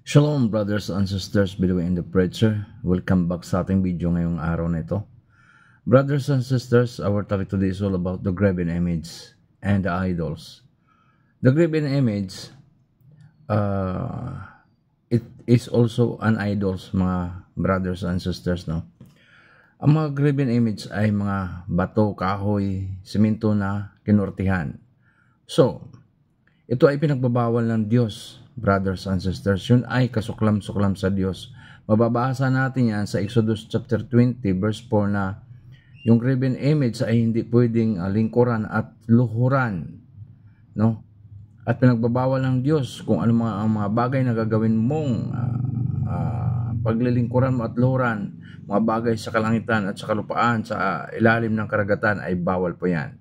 Shalom brothers and sisters, Bidway and the Preacher. Welcome back sa ating video ngayong araw na ito. Brothers and sisters, our topic today is all about the graven image and the idols. The graven image, it is also an idols, mga brothers and sisters, no? Ang mga graven image ay mga bato, kahoy, simento na kinortihan. So, ito ay pinagbabawal ng Diyos, brothers and sisters. Yun ay kasuklam-suklam sa Diyos. Mababasa natin yan sa Exodus chapter 20 verse 4 na yung graven image ay hindi pwedeng lingkuran at luhuran, no? At pinagbabawal ng Diyos kung ano mga bagay na gagawin mong paglilingkuran mo at luhuran, mga bagay sa kalangitan at sa kalupaan, sa ilalim ng karagatan ay bawal po yan.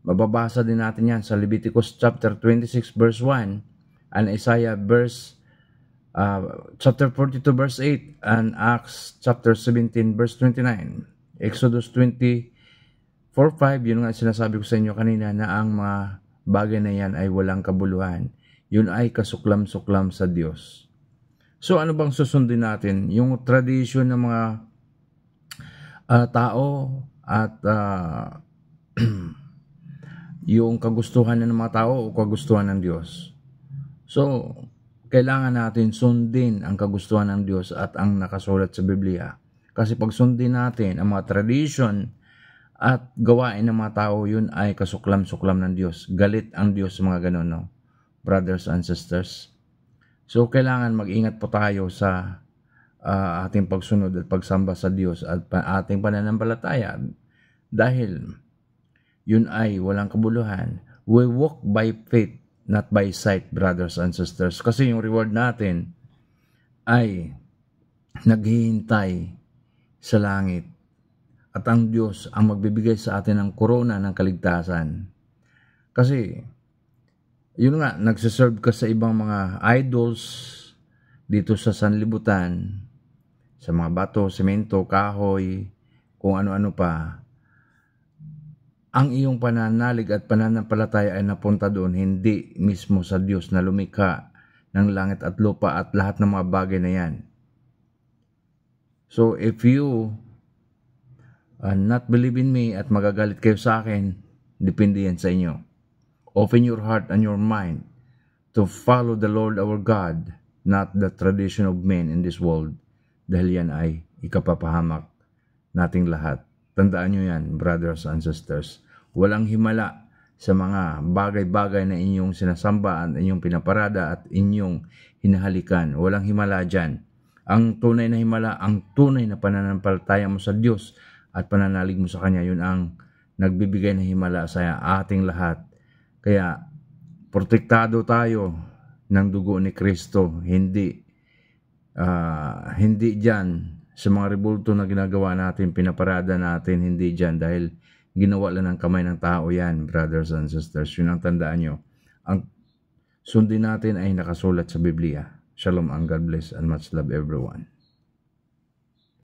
Mababasa din natin yan sa Leviticus chapter 26 verse 1 and Isaiah chapter 42 verse 8 and Acts chapter 17 verse 29. Exodus 20:4-5, yun nga sinasabi ko sa inyo kanina na ang mga bagay na yan ay walang kabuluhan. Yun ay kasuklam-suklam sa Diyos. So ano bang susundin natin? Yung tradition ng mga tao at yung kagustuhan ng mga tao o kagustuhan ng Diyos. So, kailangan natin sundin ang kagustuhan ng Diyos at ang nakasulat sa Biblia. Kasi pag sundin natin ang mga tradition at gawain ng mga tao, yun ay kasuklam-suklam ng Diyos. Galit ang Diyos sa mga ganun, no? Brothers and sisters. So, kailangan mag-ingat po tayo sa ating pagsunod at pagsamba sa Diyos at ating pananampalataya. Dahil yun ay walang kabuluhan. We walk by faith, not by sight, brothers and sisters. Kasi yung reward natin ay naghihintay sa langit. At ang Diyos ang magbibigay sa atin ng korona ng kaligtasan. Kasi, yun nga, nagsiserve ka sa ibang mga idols dito sa sanlibutan, sa mga bato, semento, kahoy, kung ano-ano pa. Ang iyong pananalig at pananampalataya ay napunta doon, hindi mismo sa Diyos na lumikha ng langit at lupa at lahat ng mga bagay na yan. So, if you not believe in me at magagalit kayo sa akin, depende yan sa inyo. Open your heart and your mind to follow the Lord our God, not the tradition of men in this world. Dahil yan ay ikapapahamak nating lahat. Tandaan nyo yan, brothers and sisters. Walang himala sa mga bagay-bagay na inyong sinasamba at inyong pinaparada at inyong hinahalikan. Walang himala dyan. Ang tunay na himala, ang tunay na pananampalataya mo sa Diyos at pananalig mo sa Kanya, yun ang nagbibigay ng himala sa ating lahat. Kaya, protektado tayo ng dugo ni Kristo. Hindi dyan sa mga rebulto na ginagawa natin, pinaparada natin, hindi dyan dahil ginawa lang ng kamay ng tao yan, brothers and sisters. Yun ang tandaan nyo. Ang sundin natin ay nakasulat sa Biblia. Shalom and God bless and much love everyone.